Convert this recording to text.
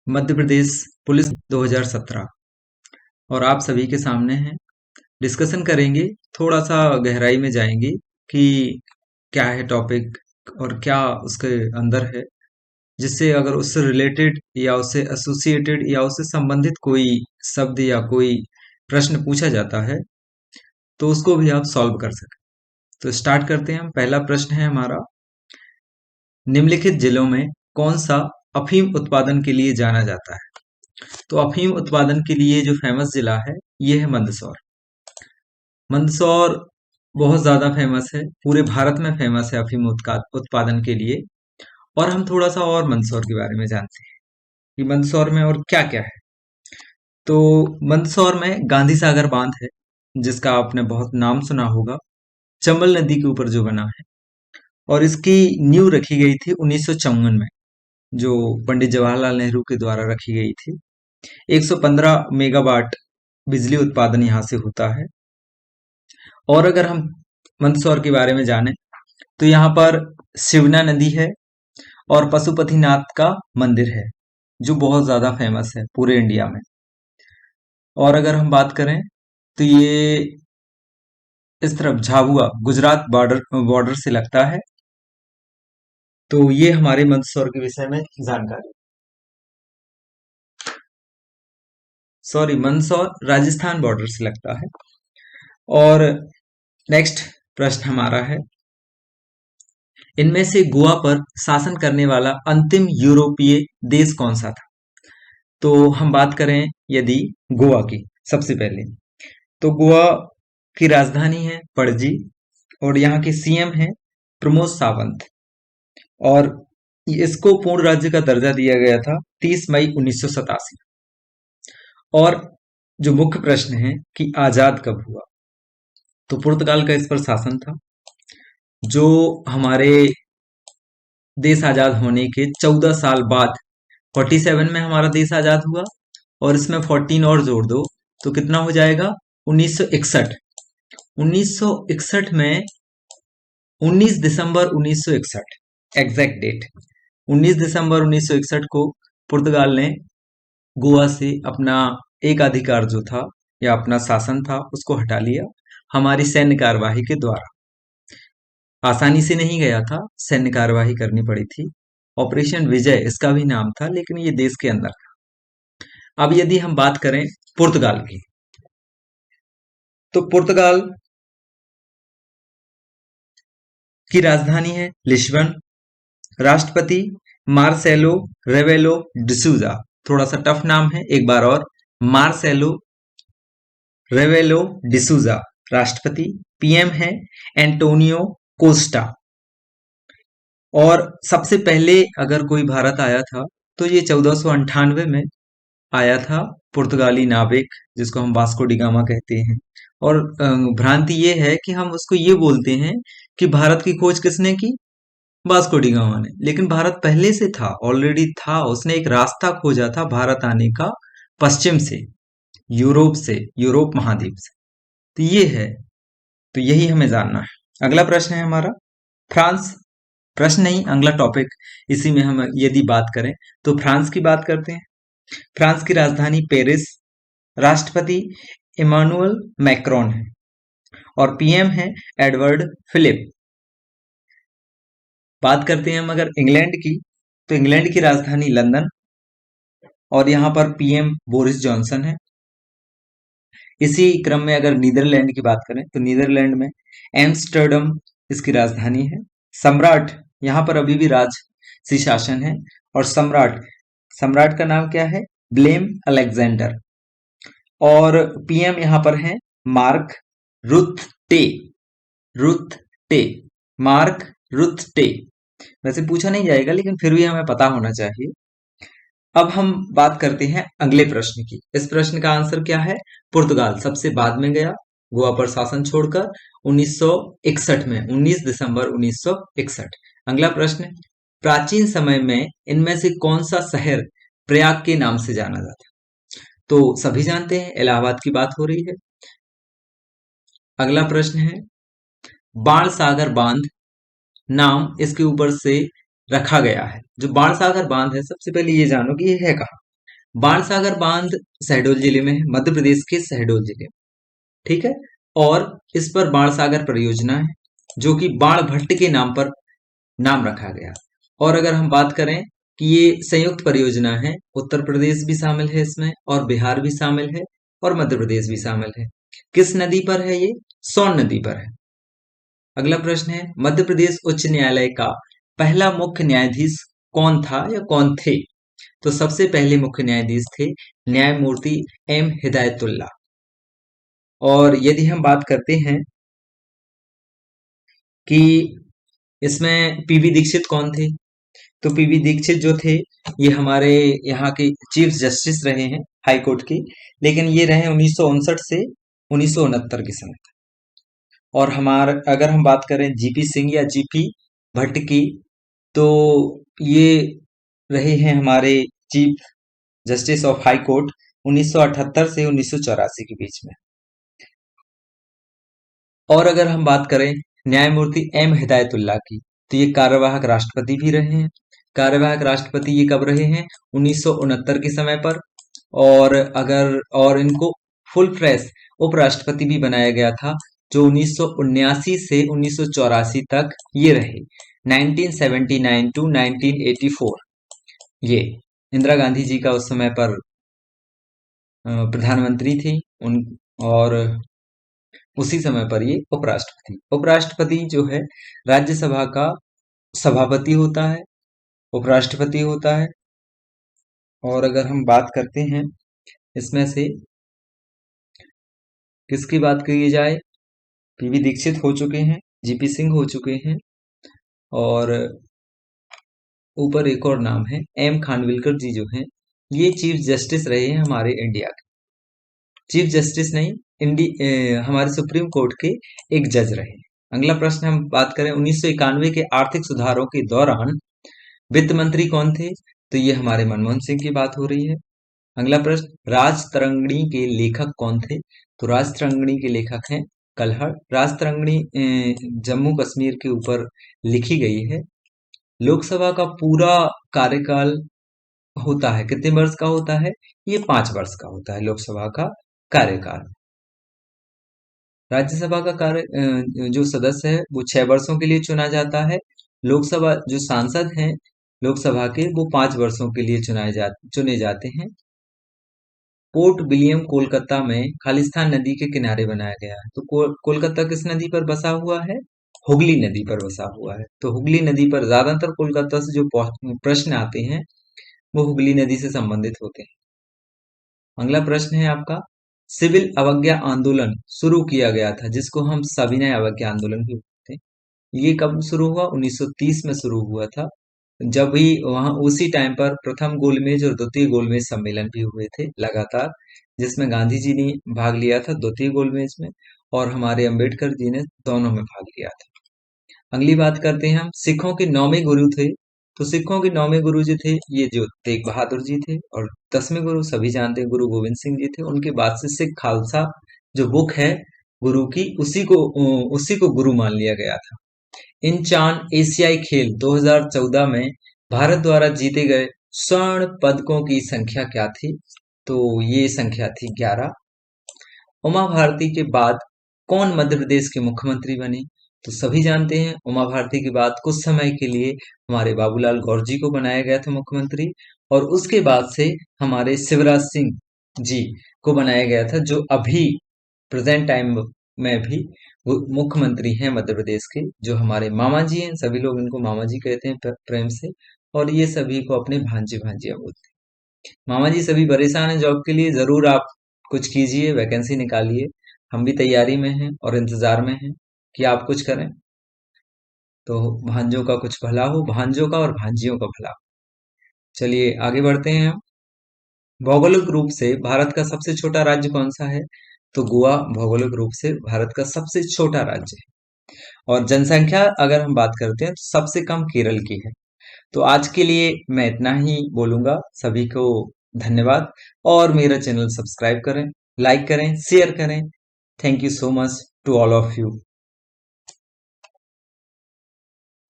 Madhya Pradesh police 2017 और आप सभी के सामने हैं। डिस्कशन करेंगे, थोड़ा सा गहराई में जाएंगे कि क्या है टॉपिक और क्या उसके अंदर है, जिससे अगर उससे रिलेटेड या उससे एसोसिएटेड या उससे संबंधित कोई शब्द या कोई प्रश्न पूछा जाता है तो उसको भी आप सॉल्व कर सकें। तो स्टार्ट करते हैं हम। पहला प्रश्न है हमारा, निम्नलिखित जिलों में कौन सा अफीम उत्पादन के लिए जाना जाता है? तो अफीम उत्पादन के लिए जो फेमस जिला है ये है मंदसौर। मंदसौर बहुत ज्यादा फेमस है, पूरे भारत में फेमस है अफीम उत्पादन के लिए। और हम थोड़ा सा और मंदसौर के बारे में जानते हैं कि मंदसौर में और क्या क्या है। तो मंदसौर में गांधी सागर बांध है, जिसका आपने बहुत नाम सुना होगा, चंबल नदी के ऊपर जो बना है। और इसकी नींव रखी गई थी 1954 में, जो पंडित जवाहरलाल नेहरू के द्वारा रखी गई थी। 115 मेगावाट बिजली उत्पादन यहाँ से होता है। और अगर हम मंदसौर के बारे में जानें तो यहाँ पर शिवना नदी है और पशुपतिनाथ का मंदिर है, जो बहुत ज्यादा फेमस है पूरे इंडिया में। और अगर हम बात करें तो ये इस तरफ झाबुआ गुजरात बॉर्डर बॉर्डर से लगता है। तो ये हमारे मंदसौर के विषय में जानकारी। सॉरी, मंदसौर राजस्थान बॉर्डर से लगता है। और नेक्स्ट प्रश्न हमारा है, इनमें से गोवा पर शासन करने वाला अंतिम यूरोपीय देश कौन सा था? तो हम बात करें यदि गोवा की, सबसे पहले तो गोवा की राजधानी है पणजी और यहाँ के सीएम है प्रमोद सावंत। और इसको पूर्ण राज्य का दर्जा दिया गया था 30 मई 1987। और जो मुख्य प्रश्न है कि आजाद कब हुआ, तो पुर्तगाल का इस पर शासन था। जो हमारे देश आजाद होने के 14 साल बाद 47 में हमारा देश आजाद हुआ, और इसमें 14 और जोड़ दो तो कितना हो जाएगा? 1961। 1961 में 19 दिसंबर 1961 एग्जैक्ट डेट, 19 दिसंबर 1961 को पुर्तगाल ने गोवा से अपना एक अधिकार जो था या अपना शासन था उसको हटा लिया, हमारी सैन्य कार्यवाही के द्वारा। आसानी से नहीं गया था, सैन्य कार्यवाही करनी पड़ी थी। ऑपरेशन विजय इसका भी नाम था, लेकिन ये देश के अंदर था। अब यदि हम बात करें पुर्तगाल की, तो पुर्तगाल की राजधानी है लिस्बन। राष्ट्रपति मार्सेलो रेवेलो डिसूजा। थोड़ा सा टफ नाम है, एक बार और, मार्सेलो रेवेलो डिसूजा राष्ट्रपति। पीएम है एंटोनियो कोस्टा। और सबसे पहले अगर कोई भारत आया था तो ये 1498 में आया था, पुर्तगाली नाविक जिसको हम वास्को डी गामा कहते हैं। और भ्रांति ये है कि हम उसको ये बोलते हैं कि भारत की खोज किसने की? वास्को डी गामा ने। लेकिन भारत पहले से था, ऑलरेडी था, उसने एक रास्ता खोजा था भारत आने का, पश्चिम से, यूरोप से, यूरोप महाद्वीप से। तो ये है, तो यही हमें जानना है। अगला प्रश्न है हमारा, फ्रांस, प्रश्न नहीं अगला टॉपिक, इसी में हम यदि बात करें तो फ्रांस की बात करते हैं। फ्रांस की राजधानी पेरिस। राष्ट्रपति इमानुअल मैक्रोन है और पीएम है एडवर्ड फिलिप। बात करते हैं हम अगर इंग्लैंड की, तो इंग्लैंड की राजधानी लंदन और यहाँ पर पीएम बोरिस जॉनसन है। इसी क्रम में अगर नीदरलैंड की बात करें तो नीदरलैंड में एम्स्टर्डम इसकी राजधानी है। सम्राट, यहाँ पर अभी भी राजसी शासन है। और सम्राट, सम्राट का नाम क्या है? Blame Alexander. और पीएम यहाँ पर है मार्क रुtte। रुtte, मार्क रुtte। वैसे पूछा नहीं जाएगा लेकिन फिर भी हमें पता होना चाहिए। अब हम बात करते हैं अगले प्रश्न की। इस प्रश्न का आंसर क्या है? पुर्तगाल सबसे बाद में गया गोवा पर शासन छोड़कर 1961 में, 19 दिसंबर 1961। अगला प्रश्न, प्राचीन समय में इनमें से कौन सा शहर प्रयाग के नाम से जाना जाता है? तो सभी जानते हैं, इलाहाबाद की बात हो रही है। अगला प्रश्न है, बाण सागर बांध नाम इसके ऊपर से रखा गया है। जो बाण सागर बांध है, सबसे पहले ये जानो कि ये है कहाँ। बाणसागर बांध शहडोल जिले में है, मध्य प्रदेश के शहडोल जिले में। ठीक है। और इस पर बाणसागर परियोजना है, जो कि बाणभट्ट के नाम पर नाम रखा गया। और अगर हम बात करें कि ये संयुक्त परियोजना है, उत्तर प्रदेश भी शामिल है इसमें, और बिहार भी शामिल है, और मध्य प्रदेश भी शामिल है। किस नदी पर है ये? सोन नदी पर है। अगला प्रश्न है, मध्य प्रदेश उच्च न्यायालय का पहला मुख्य न्यायाधीश कौन था या कौन थे? तो सबसे पहले मुख्य न्यायाधीश थे न्यायमूर्ति एम हिदायतुल्ला। और यदि हम बात करते हैं कि इसमें पीवी दीक्षित कौन थे, तो पीवी दीक्षित जो थे ये हमारे यहाँ के चीफ जस्टिस रहे हैं हाई कोर्ट के, लेकिन ये रहे 1959 से 1969 के समय। और हमारा अगर हम बात करें जीपी सिंह या जीपी भट्ट की, तो ये रहे हैं हमारे chief justice of high court 1978 से 1984 के बीच में। और अगर हम बात करें न्यायमूर्ति एम हिदायतुल्ला की, तो ये कार्यवाहक राष्ट्रपति भी रहे हैं। कार्यवाहक राष्ट्रपति ये कब रहे हैं? 1969 के समय पर। और इनको फुल फ्रेश उपराष्ट्रपति भी बनाया गया था, जो 1979 से 1984 तक ये रहे, 1979 टू 1984। ये इंदिरा गांधी जी का उस समय पर प्रधानमंत्री थी उन, और उसी समय पर ये उपराष्ट्रपति जो है राज्यसभा का सभापति होता है, उपराष्ट्रपति होता है। और अगर हम बात करते हैं इसमें से किसकी बात की जाए, पीवी दीक्षित हो चुके हैं, जीपी सिंह हो चुके हैं, और ऊपर एक और नाम है एम खानविलकर जी जो हैं, ये चीफ जस्टिस रहे हैं हमारे इंडिया के। चीफ जस्टिस नहीं, हमारे सुप्रीम कोर्ट के एक जज रहे। अगला प्रश्न हम बात करें 1991 के आर्थिक सुधारों के दौरान वित्त मंत्री कौन थे? तो ये हमारे मनमोहन सिंह की बात हो रही है। अगला प्रश्न, राजतरंगिणी के लेखक कौन थे? तो राजतरंगिणी के लेखक हैं कल्हड़। राजतरंगिणी जम्मू कश्मीर के ऊपर लिखी गई है। लोकसभा का पूरा कार्यकाल होता है, कितने वर्ष का होता है? ये 5 वर्ष का होता है लोकसभा का कार्यकाल। राज्यसभा का जो सदस्य है वो 6 वर्षों के लिए चुना जाता है। लोकसभा जो सांसद हैं लोकसभा के, वो 5 वर्षों के लिए चुने जाते हैं। पोर्ट विलियम कोलकाता में खालिस्तान नदी के किनारे बनाया गया है। तो कोलकाता किस नदी पर बसा हुआ है? हुगली नदी पर बसा हुआ है। तो हुगली नदी पर ज्यादातर कोलकाता से जो प्रश्न आते हैं वो हुगली नदी से संबंधित होते हैं। अगला प्रश्न है आपका, सिविल अवज्ञा आंदोलन शुरू किया गया था, जिसको हम सविनय अवज्ञा आंदोलन भी बोलते हैं। ये कब शुरू हुआ? 1930 में शुरू हुआ था, जब भी वहां उसी टाइम पर प्रथम गोलमेज और द्वितीय गोलमेज सम्मेलन भी हुए थे लगातार, जिसमें गांधी जी ने भाग लिया था द्वितीय गोलमेज में, और हमारे अंबेडकर जी ने दोनों में भाग लिया था। अगली बात करते हैं हम, सिखों के 9वें गुरु थे। तो सिखों के 9वें गुरु जो थे ये जो तेग बहादुर जी थे, और 10वें गुरु सभी जानते हैं गुरु गोविंद सिंह जी थे। उनके बाद से सिख खालसा जो बुक है गुरु की, उसी को गुरु मान लिया गया था। इन चान एशियाई खेल 2014 में भारत द्वारा जीते गए स्वर्ण पदकों की संख्या क्या थी? तो ये संख्या थी 11। उमा भारती के बाद कौन मध्य प्रदेश के मुख्यमंत्री बने? तो सभी जानते हैं उमा भारती के बाद कुछ समय के लिए हमारे बाबूलाल गौर जी को बनाया गया था मुख्यमंत्री, और उसके बाद से हमारे शिवराज सिंह जी को बनाया गया था, जो अभी प्रेजेंट टाइम में भी वो मुख्यमंत्री हैं मध्य प्रदेश के, जो हमारे मामा जी हैं। सभी लोग इनको मामा जी कहते हैं प्रेम से, और ये सभी को अपने भांजे भांजिया बोलते हैं। मामा जी सभी परेशान हैं जॉब के लिए, जरूर आप कुछ कीजिए, वैकेंसी निकालिए। हम भी तैयारी में हैं और इंतजार में हैं कि आप कुछ करें, तो भांजों का कुछ भला हो, भांजों का और भांजियों का भला हो। चलिए आगे बढ़ते हैं हम। भौगोलिक रूप से भारत का सबसे छोटा राज्य कौन सा है? तो गोवा भौगोलिक रूप से भारत का सबसे छोटा राज्य है। और जनसंख्या अगर हम बात करते हैं तो सबसे कम केरल की है। तो आज के लिए मैं इतना ही बोलूंगा। सभी को धन्यवाद, और मेरा चैनल सब्सक्राइब करें, लाइक करें, शेयर करें। Thank you so much to all of you.